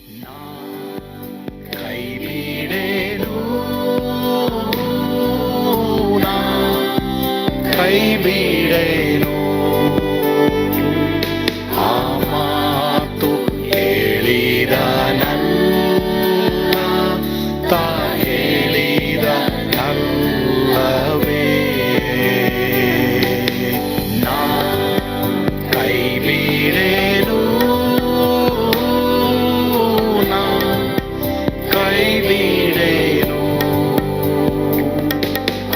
ಕೈ ಬಿಡೇನು, ಕೈ ಬಿಡೇನು, ಆ ಮಾತು ಹೇಳಿದ ತಾ ಹೇಳಿದ ನಲ್ಲವೇ. ನಾ ಕೈ ಬಿಡೇನು, ನಾ ಕೈ ಬಿಡೇನು,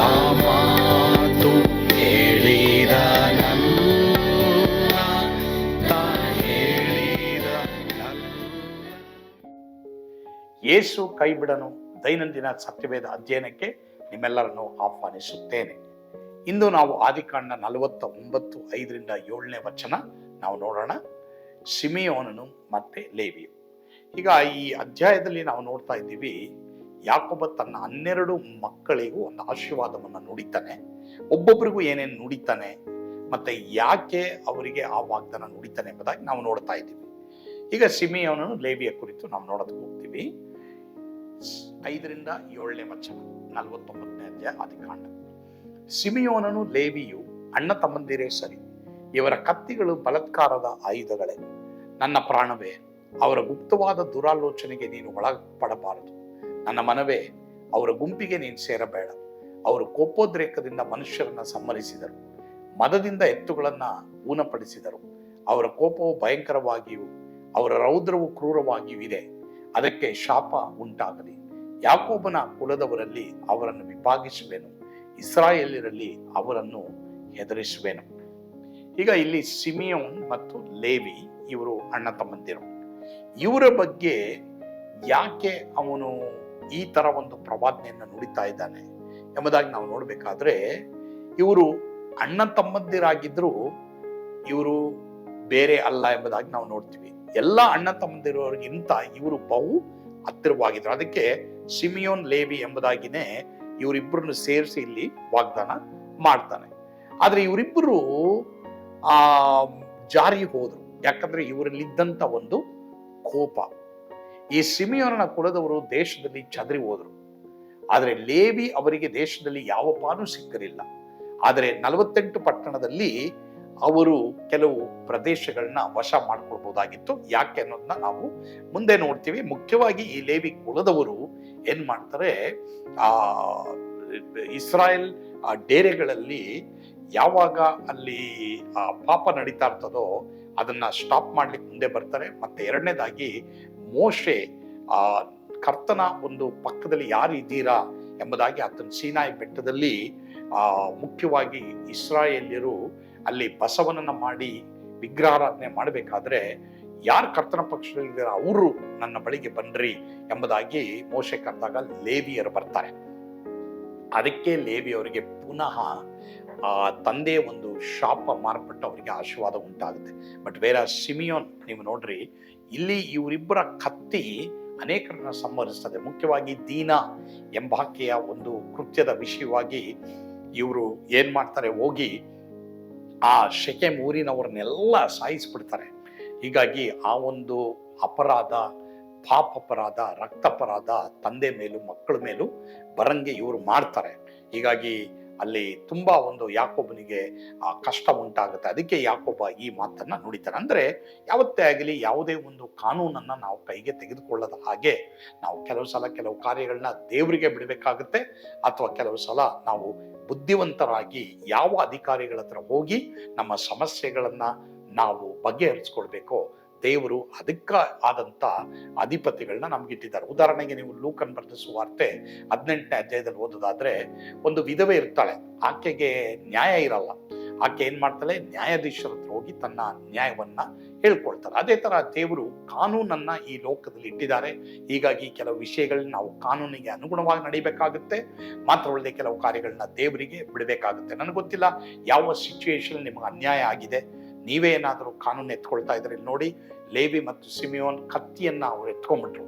ಆ ಮಾತು ಹೇಳಿದ ತಾ ಹೇಳಿದ ಯೇಸು ಕೈ ಬಿಡನು ದೈನಂದಿನ ಸತ್ಯವೇದ ಅಧ್ಯಯನಕ್ಕೆ ನಿಮ್ಮೆಲ್ಲರನ್ನು ಆಹ್ವಾನಿಸುತ್ತೇನೆ. ಇಂದು ನಾವು ಆದಿಕಾಂಡ 49:5-7 ವಚನ ನಾವು ನೋಡೋಣ. ಸಿಮೆಯೋನನು ಮತ್ತೆ ಲೇವಿಯು. ಈಗ ಈ ಅಧ್ಯಾಯದಲ್ಲಿ ನಾವು ನೋಡ್ತಾ ಇದ್ದೀವಿ, ಯಾಕೋಬ ತನ್ನ 12 ಮಕ್ಕಳಿಗೂ ಒಂದು ಆಶೀರ್ವಾದವನ್ನು ನುಡಿತಾನೆ. ಒಬ್ಬೊಬ್ಬರಿಗೂ ಏನೇನು ನುಡಿತಾನೆ ಮತ್ತೆ ಯಾಕೆ ಅವರಿಗೆ ಆ ವಾಗ್ದಾನ ನುಡಿತಾನೆ ಎಂಬುದಾಗಿ ನಾವು ನೋಡ್ತಾ ಇದ್ದೀವಿ. ಈಗ ಸಿಮೆಯೋನನು ಲೇವಿಯ ಕುರಿತು ನಾವು ನೋಡೋದಕ್ಕೆ ಹೋಗ್ತೀವಿ. 5-7 ವಚನ 49ನೇ ಅಧ್ಯಾಯ ಆದಿಕಾಂಡ. ಸಿಮೆಯೋನನು ಲೇವಿಯು ಅಣ್ಣ ತಮ್ಮಂದಿರೇ ಸರಿ, ಇವರ ಕತ್ತಿಗಳು ಬಲಾತ್ಕಾರದ ಆಯುಧಗಳೇ. ನನ್ನ ಪ್ರಾಣವೇ, ಅವರ ಗುಪ್ತವಾದ ದುರಾಲೋಚನೆಗೆ ನೀನು ಒಳಪಡಬಾರದು. ನನ್ನ ಮನವೇ, ಅವರ ಗುಂಪಿಗೆ ನೀನು ಸೇರಬೇಡ. ಅವರು ಕೋಪೋದ್ರೇಕದಿಂದ ಮನುಷ್ಯರನ್ನ ಸಂಹರಿಸಿದರು, ಮದದಿಂದ ಎತ್ತುಗಳನ್ನ ಊನಪಡಿಸಿದರು. ಅವರ ಕೋಪವು ಭಯಂಕರವಾಗಿಯೂ ಅವರ ರೌದ್ರವು ಕ್ರೂರವಾಗಿಯೂ ಇದೆ. ಅದಕ್ಕೆ ಶಾಪ ಉಂಟಾಗಲಿ. ಯಾಕೋಬನ ಕುಲದವರಲ್ಲಿ ಅವರನ್ನು ವಿಭಾಗಿಸುವೆನು, ಇಸ್ರಾಯೇಲ್ಯರಲ್ಲಿ ಅವರನ್ನು ಹೆದರಿಸುವೆನು. ಈಗ ಇಲ್ಲಿ ಸಿಮಿಯೋನ್ ಮತ್ತು ಲೇವಿ ಇವರು ಅಣ್ಣ ತಮ್ಮಂದಿರು. ಇವರ ಬಗ್ಗೆ ಯಾಕೆ ಅವನು ಈ ತರ ಒಂದು ಪ್ರವಾದನೆಯನ್ನು ನುಡಿತಾ ಇದ್ದಾನೆ ಎಂಬುದಾಗಿ ನಾವು ನೋಡ್ಬೇಕಾದ್ರೆ, ಇವರು ಅಣ್ಣ ತಮ್ಮಂದಿರಾಗಿದ್ರು ಇವರು ಬೇರೆ ಅಲ್ಲ ಎಂಬುದಾಗಿ ನಾವು ನೋಡ್ತೀವಿ. ಎಲ್ಲ ಅಣ್ಣ ತಮ್ಮಂದಿರೋರಿಗಿಂತ ಇವರು ಬಹು ಹತ್ತಿರವಾಗಿದ್ರು. ಅದಕ್ಕೆ ಸಿಮಿಯೋನ್ ಲೇವಿ ಎಂಬುದಾಗಿನೇ ಇವರಿಬ್ಬರನ್ನು ಸೇರಿಸಿ ಇಲ್ಲಿ ವಾಗ್ದಾನ ಮಾಡ್ತಾನೆ. ಆದ್ರೆ ಇವರಿಬ್ಬರು ಜಾರಿ ಹೋದ್ರು. ಯಾಕಂದ್ರೆ ಇವರಲ್ಲಿದ್ದಂತ ಒಂದು ಕೋಪ. ಈ ಸಿಮಿಯೋನನ ಕುಲದವರು ದೇಶದಲ್ಲಿ ಚದರಿ ಹೋದ್ರು. ಆದ್ರೆ ಲೇವಿ ಅವರಿಗೆ ದೇಶದಲ್ಲಿ ಯಾವ ಪಾಲು ಸಿಕ್ಕಲಿಲ್ಲ. ಆದರೆ 48 ಪಟ್ಟಣದಲ್ಲಿ ಅವರು ಕೆಲವು ಪ್ರದೇಶಗಳನ್ನ ವಶ ಮಾಡ್ಕೊಳ್ಬಹುದಾಗಿತ್ತು. ಯಾಕೆ ಅನ್ನೋದನ್ನ ನಾವು ಮುಂದೆ ನೋಡ್ತೀವಿ. ಮುಖ್ಯವಾಗಿ ಈ ಲೇವಿ ಕುಲದವರು ಏನ್ ಮಾಡ್ತಾರೆ, ಇಸ್ರಾಯೇಲ್ ಡೇರೆಗಳಲ್ಲಿ ಯಾವಾಗ ಅಲ್ಲಿ ಪಾಪ ನಡೀತಾ ಇರ್ತದೋ ಅದನ್ನ ಸ್ಟಾಪ್ ಮಾಡ್ಲಿಕ್ಕೆ ಮುಂದೆ ಬರ್ತಾರೆ. ಮತ್ತೆ ಎರಡನೇದಾಗಿ ಮೋಶೆ ಕರ್ತನ ಒಂದು ಪಕ್ಕದಲ್ಲಿ ಯಾರು ಇದ್ದೀರಾ ಎಂಬುದಾಗಿ ಆತನ ಸೀನಾಯಿ ಬೆಟ್ಟದಲ್ಲಿ ಮುಖ್ಯವಾಗಿ ಇಸ್ರಾಯೇಲ್ಯರು ಅಲ್ಲಿ ಬಸವನನ್ನ ಮಾಡಿ ವಿಗ್ರಹಾರಾಧನೆ ಮಾಡಬೇಕಾದ್ರೆ ಯಾರು ಕರ್ತನ ಪಕ್ಷದಲ್ಲಿದ್ದೀರ ಅವರು ನನ್ನ ಬಳಿಗೆ ಬನ್ರಿ ಎಂಬುದಾಗಿ ಮೋಶೆ ಕರೆದಾಗ ಲೇವಿಯರು ಬರ್ತಾರೆ. ಅದಕ್ಕೆ ಲೇವಿಯವರಿಗೆ ಪುನಃ ತಂದೆ ಒಂದು ಶಾಪ ಮಾರ್ಪಟ್ಟು ಅವರಿಗೆ ಆಶೀರ್ವಾದ ಉಂಟಾಗುತ್ತೆ. ಬಟ್ ಬೇರೆ ಸಿಮಿಯೋನ್ ನೀವು ನೋಡ್ರಿ, ಇಲ್ಲಿ ಇವರಿಬ್ಬರ ಕತ್ತಿ ಅನೇಕರನ್ನ ಸಂಹರಿಸ್ತದೆ. ಮುಖ್ಯವಾಗಿ ದೀನಾ ಎಂಬಾಕೆಯ ಒಂದು ಕೃತ್ಯದ ವಿಷಯವಾಗಿ ಇವರು ಏನ್ ಮಾಡ್ತಾರೆ, ಹೋಗಿ ಆ ಶೆಕೆಮ್ ಊರಿನವ್ರನ್ನೆಲ್ಲ ಸಾಯಿಸ್ಬಿಡ್ತಾರೆ. ಹೀಗಾಗಿ ಆ ಒಂದು ಅಪರಾಧ, ಪಾಪಪರಾಧ, ರಕ್ತಪರಾಧ ತಂದೆ ಮೇಲೂ ಮಕ್ಕಳ ಮೇಲೂ ಬರಂಗೆ ಇವರು ಮಾಡ್ತಾರೆ. ಹೀಗಾಗಿ ಅಲ್ಲಿ ತುಂಬಾ ಒಂದು ಯಾಕೋಬನಿಗೆ ಕಷ್ಟ ಉಂಟಾಗುತ್ತೆ. ಅದಕ್ಕೆ ಯಾಕೋಬ ಈ ಮಾತನ್ನ ನುಡಿತಾನೆ. ಅಂದ್ರೆ ಯಾವತ್ತೇ ಆಗಲಿ ಯಾವುದೇ ಒಂದು ಕಾನೂನನ್ನ ನಾವು ಕೈಗೆ ತೆಗೆದುಕೊಳ್ಳದ ಹಾಗೆ ನಾವು ಕೆಲವು ಸಲ ಕೆಲವು ಕಾರ್ಯಗಳನ್ನ ದೇವರಿಗೆ ಬಿಡಬೇಕಾಗುತ್ತೆ, ಅಥವಾ ಕೆಲವು ಸಲ ನಾವು ಬುದ್ಧಿವಂತರಾಗಿ ಯಾವ ಅಧಿಕಾರಿಗಳ ಹತ್ರ ಹೋಗಿ ನಮ್ಮ ಸಮಸ್ಯೆಗಳನ್ನ ನಾವು ಬಗೆಹರಿಸ್ಕೊಳ್ಬೇಕೋ ದೇವರು ಅದಕ್ಕ ಆದಂತ ಅಧಿಪತಿಗಳನ್ನ ನಮ್ಗಿಟ್ಟಿದ್ದಾರೆ. ಉದಾಹರಣೆಗೆ ನೀವು ಲೂಕನ್ ಬರೆದ ಸುವಾರ್ತೆ 18ನೇ ಅಧ್ಯಾಯದಲ್ಲಿ ಓದೋದಾದ್ರೆ, ಒಂದು ವಿಧವೆ ಇರ್ತಾಳೆ, ಆಕೆಗೆ ನ್ಯಾಯ ಇರಲ್ಲ. ಆಕೆ ಏನ್ ಮಾಡ್ತಾಳೆ, ನ್ಯಾಯಾಧೀಶರ ಹತ್ರ ಹೋಗಿ ತನ್ನ ನ್ಯಾಯವನ್ನ ಹೇಳ್ಕೊಳ್ತಾರೆ. ಅದೇ ತರ ದೇವರು ಕಾನೂನನ್ನ ಈ ಲೋಕದಲ್ಲಿ ಇಟ್ಟಿದ್ದಾರೆ. ಹೀಗಾಗಿ ಕೆಲವು ವಿಷಯಗಳನ್ನ ನಾವು ಕಾನೂನಿಗೆ ಅನುಗುಣವಾಗಿ ನಡಿಬೇಕಾಗುತ್ತೆ, ಮಾತ್ರವಲ್ಲದೆ ಕೆಲವು ಕಾರ್ಯಗಳನ್ನ ದೇವರಿಗೆ ಬಿಡಬೇಕಾಗುತ್ತೆ. ನನಗೆ ಗೊತ್ತಿಲ್ಲ ಯಾವ ಸಿಚುವೇಶನ್ ನಿಮ್ಗೆ ಅನ್ಯಾಯ ಆಗಿದೆ, ನೀವೇ ಏನಾದರೂ ಕಾನೂನು ಎತ್ಕೊಳ್ತಾ ಇದ್ರೆ ನೋಡಿ, ಲೇವಿ ಮತ್ತು ಸಿಮಿಯೋನ್ ಕತ್ತಿಯನ್ನ ಅವ್ರು ಎತ್ಕೊಂಡ್ಬಿಟ್ರು.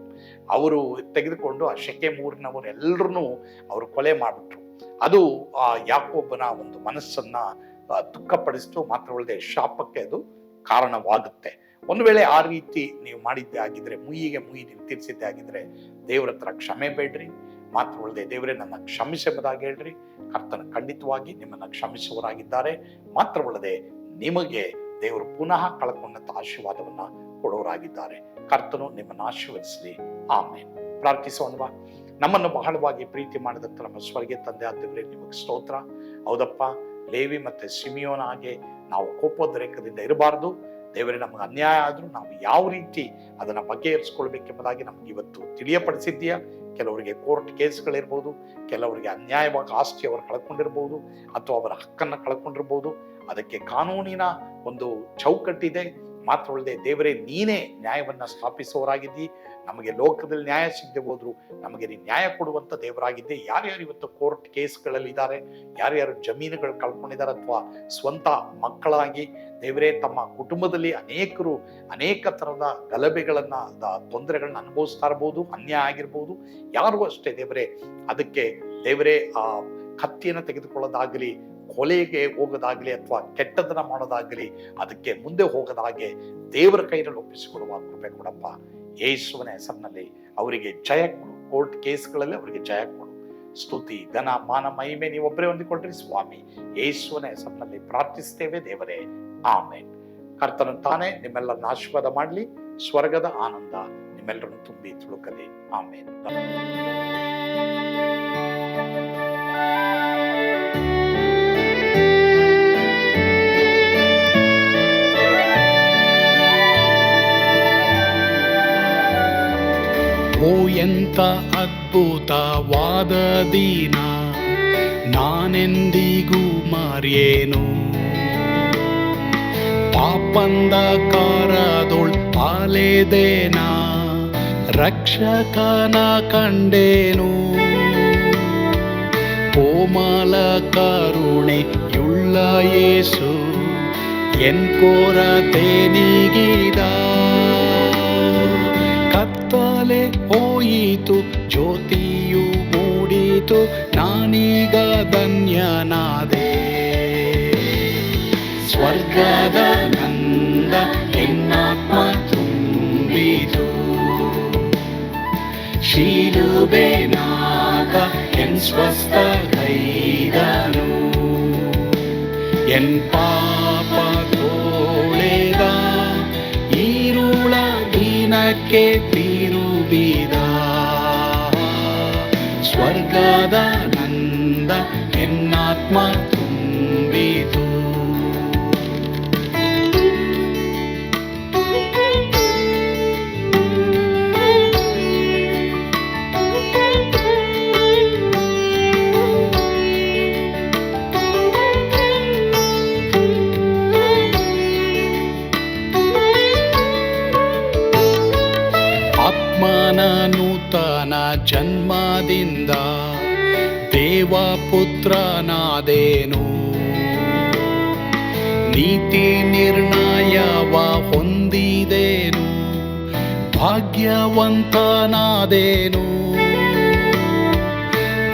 ಅವರು ತೆಗೆದುಕೊಂಡು ಆ ಶೆಕೆಮ್ ಊರಿನವರೆಲ್ಲರೂ ಅವರು ಕೊಲೆ ಮಾಡಿಬಿಟ್ರು. ಅದು ಯಾಕೋಬನ ಒಂದು ಮನಸ್ಸನ್ನ ದುಃಖಪಡಿಸಿತು, ಮಾತ್ರವಲ್ಲದೆ ಶಾಪಕ್ಕೆ ಅದು ಕಾರಣವಾಗುತ್ತೆ. ಒಂದು ವೇಳೆ ಆ ರೀತಿ ನೀವು ಮಾಡಿದ್ದೇ ಆಗಿದ್ರೆ, ಮುಯ್ಯಿಗೆ ಮುಯ್ಯಿ ನೀವು ತೀರಿಸಿದ್ದೇ ಆಗಿದ್ರೆ, ದೇವರ ಹತ್ರ ಕ್ಷಮೆ ಬೇಡ್ರಿ. ಮಾತ್ರವಲ್ಲದೆ ದೇವರೇ ನನ್ನ ಕ್ಷಮಿಸಬಹುದಾಗಿ ಹೇಳ್ರಿ. ಕರ್ತನ ಖಂಡಿತವಾಗಿ ನಿಮ್ಮನ್ನ ಕ್ಷಮಿಸುವವರಾಗಿದ್ದಾರೆ. ಮಾತ್ರವಲ್ಲದೆ ನಿಮಗೆ ದೇವರು ಪುನಃ ಕಳ್ಕೊಂಡಂತ ಆಶೀರ್ವಾದವನ್ನ ಕೊಡೋರಾಗಿದ್ದಾರೆ. ಕರ್ತನು ನಿಮ್ಮನ್ನು ಆಶೀರ್ವದಿಸಲಿ. ಆಮೇನ್. ಪ್ರಾರ್ಥಿಸೋಣವಾ. ನಮ್ಮನ್ನು ಬಹಳವಾಗಿ ಪ್ರೀತಿ ಮಾಡಿದಂತ ನಮ್ಮ ಸ್ವರ್ಗೀಯ ತಂದೆ ಆದವರೇ, ನಿಮಗೆ ಸ್ತೋತ್ರ. ಹೌದಪ್ಪ, ಲೇವಿ ಮತ್ತೆ ಸಿಮಿಯೋನ ಹಾಗೆ ನಾವು ಕೋಪೋದ್ರೇಕದಿಂದ ಇರಬಾರ್ದು. ದೇವರೇ, ನಮಗೆ ಅನ್ಯಾಯ ಆದ್ರೂ ನಾವು ಯಾವ ರೀತಿ ಅದನ್ನ ಬಗೆಹರಿಸ್ಕೊಳ್ಬೇಕೆಂಬುದಾಗಿ ನಮ್ಗೆ ಇವತ್ತು ತಿಳಿಯಪಡಿಸಿದ್ದೀಯಾ. ಕೆಲವರಿಗೆ ಕೋರ್ಟ್ ಕೇಸ್ಗಳಿರ್ಬೋದು, ಕೆಲವರಿಗೆ ಅನ್ಯಾಯವಾಗಿ ಆಸ್ತಿ ಅವರು ಕಳ್ಕೊಂಡಿರ್ಬೋದು, ಅಥವಾ ಅವರ ಹಕ್ಕನ್ನು ಕಳ್ಕೊಂಡಿರ್ಬೋದು. ಅದಕ್ಕೆ ಕಾನೂನಿನ ಒಂದು ಚೌಕಟ್ಟಿದೆ. ಮಾತ್ರವಲ್ಲದೆ ದೇವರೇ, ನೀನೇ ನ್ಯಾಯವನ್ನ ಸ್ಥಾಪಿಸುವವರಾಗಿದ್ದಿ. ನಮಗೆ ಲೋಕದಲ್ಲಿ ನ್ಯಾಯ ಸಿಗದೆ ಹೋದ್ರು ನಮಗೆ ನೀನು ನ್ಯಾಯ ಕೊಡುವಂತ ದೇವರಾಗಿದ್ದೆ. ಯಾರ್ಯಾರು ಇವತ್ತು ಕೋರ್ಟ್ ಕೇಸ್ಗಳಲ್ಲಿ ಇದ್ದಾರೆ, ಯಾರ್ಯಾರು ಜಮೀನುಗಳು ಕಳ್ಕೊಂಡಿದ್ದಾರೆ, ಅಥವಾ ಸ್ವಂತ ಮಕ್ಕಳಾಗಿ ದೇವರೇ ತಮ್ಮ ಕುಟುಂಬದಲ್ಲಿ ಅನೇಕ ತರದ ಗಲಭೆಗಳನ್ನ, ತೊಂದರೆಗಳನ್ನ ಅನುಭವಿಸ್ತಾ ಇರ್ಬೋದು, ಅನ್ಯಾಯ ಆಗಿರ್ಬೋದು. ಯಾರು ಅಷ್ಟೇ ದೇವರೇ, ಅದಕ್ಕೆ ದೇವರೇ ಆ ಕತ್ತಿಯನ್ನು ತೆಗೆದುಕೊಳ್ಳೋದಾಗಲಿ, ಕೊಲೆಗೆ ಹೋಗೋದಾಗ್ಲಿ, ಅಥವಾ ಕೆಟ್ಟದನ್ನ ಮಾಡೋದಾಗ್ಲಿ, ಅದಕ್ಕೆ ಮುಂದೆ ಹೋಗೋದಾಗೆ ದೇವರ ಕೈಯಲ್ಲಿ ಒಪ್ಪಿಸಿಕೊಡುವ ಕೃಪೆ ಕೊಡಪ್ಪ. ಯೇಸುವಿನ ಹೆಸರಿನಲ್ಲಿ ಅವರಿಗೆ ಜಯ ಕೊಡು. ಕೋರ್ಟ್ ಕೇಸ್ಗಳಲ್ಲಿ ಅವರಿಗೆ ಜಯ ಕೊಡು. ಸ್ತುತಿ, ಘನ, ಮಾನ, ಮಹಿಮೆ ನೀವೊಬ್ಬರೇ ಹೊಂದಿಕೊಳ್ರಿ ಸ್ವಾಮಿ. ಯೇಸುವಿನ ಹೆಸರಿನಲ್ಲಿ ಪ್ರಾರ್ಥಿಸ್ತೇವೆ ದೇವರೇ. ಆಮೇನ್. ಕರ್ತನ ತಾನೇ ನಿಮ್ಮೆಲ್ಲರನ್ನ ಆಶೀರ್ವಾದ ಮಾಡಲಿ. ಸ್ವರ್ಗದ ಆನಂದ ನಿಮ್ಮೆಲ್ಲರನ್ನು ತುಂಬಿ ತುಳುಕಲಿ. ಆಮೇನ್. ಓ ಎಂಥ ಅದ್ಭುತವಾದ ದಿನ, ನಾನೆಂದಿಗೂ ಮರೆಯೇನು. ಪಾಪಂಧಕಾರದೊಳ್ ಅಲೆದೇನ, ರಕ್ಷಕನ ಕಂಡೇನು. ಕೋಮಲ ಕರುಣೆಯುಳ್ಳ ಯೇಸು ಎನ್ ಕೊರತೆ ನೀಗಿದ. ಕತ್ತಲೆ ಹೋಯಿತು, ಜ್ಯೋತಿಯು ಮೂಡಿತು, ನಾನೀಗ ಧನ್ಯನಾದೆ. ಸ್ವರ್ಗದ ನಂದ ಎನ್ನಾತ್ಮ ತುಂಬಿತು, ಶಿಲುಬೆನಾಗ ಎನ್ ಸ್ವಸ್ಥ ಕೈದನು. ಎನ್ ಪಾಪ ತೋಳೆದ, ಈರುಳ ದಿನಕ್ಕೆ ತಿರುಗಿದ. ಸ್ವರ್ಗದ ನಂದ ಎನ್ನಾತ್ಮ ತುಂಬಿತು. ನೂತನ ಜನ್ಮದಿಂದ ದೇವಪುತ್ರನಾದೇನು. ನೀತಿ ನಿರ್ಣಯವ ಹೊಂದಿದೇನು, ಭಾಗ್ಯವಂತನಾದೇನು.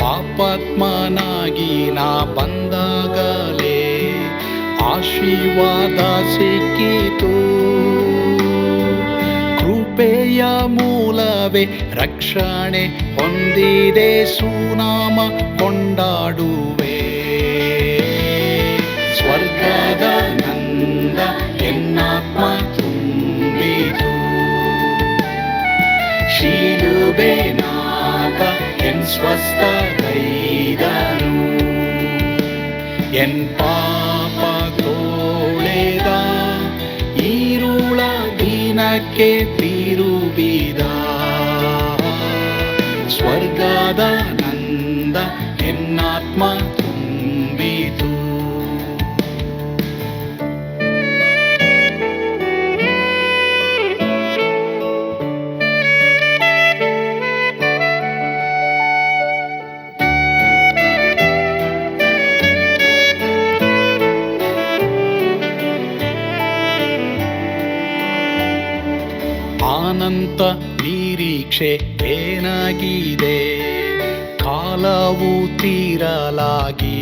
ಪಾಪಾತ್ಮನಾಗಿ ನಾ ಬಂದಾಗಲೇ ಆಶೀರ್ವಾದ ಸಿಕ್ಕಿತು. ಕೃಪೆಯ ಮೂಲವೇ ರಕ್ಷಣೆ ಹೊಂದಿದೆ, ಸುನಾಮ ಕೊಂಡಾಡುವೆ. ಸ್ವರ್ಗದ ನಂದ ಎನ್ನಾತ್ಮ ತುಂಬಿತು, ಶಿಲುಬೆನಾಗ ಎನ್ ಸ್ವಸ್ಥ ಕೈದನು. ಎನ್ ಪಾಪ ತೋಳೆದ, ಈರುಳ ದಿನಕ್ಕೆ ತಿರುಗಿದ. ಸ್ವರ್ಗದ ನಂದ ಎನ್ನಾತ್ಮ ತುಂಬಿತು. ಅನಂತ ನಿರೀಕ್ಷೆ ಏನಾಗಿದೆ, ಕಾಲವು ತೀರಲಾಗಿ.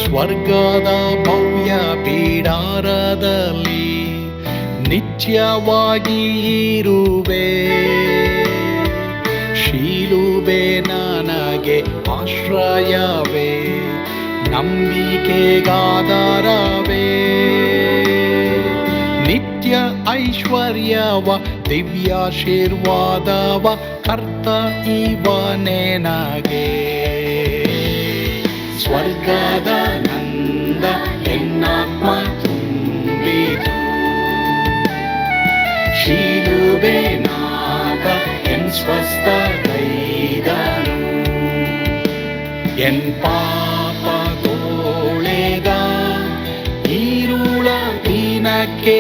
ಸ್ವರ್ಗದ ಭವ್ಯ ಬಿಡಾರದಲ್ಲಿ ನಿತ್ಯವಾಗಿ ಇರುವೆ. ಶಿಲುಬೆ ನನಗೆ ಆಶ್ರಯವೇ, ನಂಬಿಕೆಗಾಧಾರವೇ. ನಿತ್ಯ ಐಶ್ವರ್ಯವ ದಿವ್ಯಾಶೀರ್ವಾದವ ಕರ್ತ ಇವನೇ ನಗೆ. ಸ್ವರ್ಗದ ನಂದ ಎನ್ನಾತ್ಮ ತುಂಬಿತು, ಶಿಲುಬೆ ನಾಗ ಎನ್ ಸ್ವಸ್ಥಗೈದನು. ಎನ್ ಪಾಪ ತೋಳೆದ ಈರುಳ ದಿನಕ್ಕೆ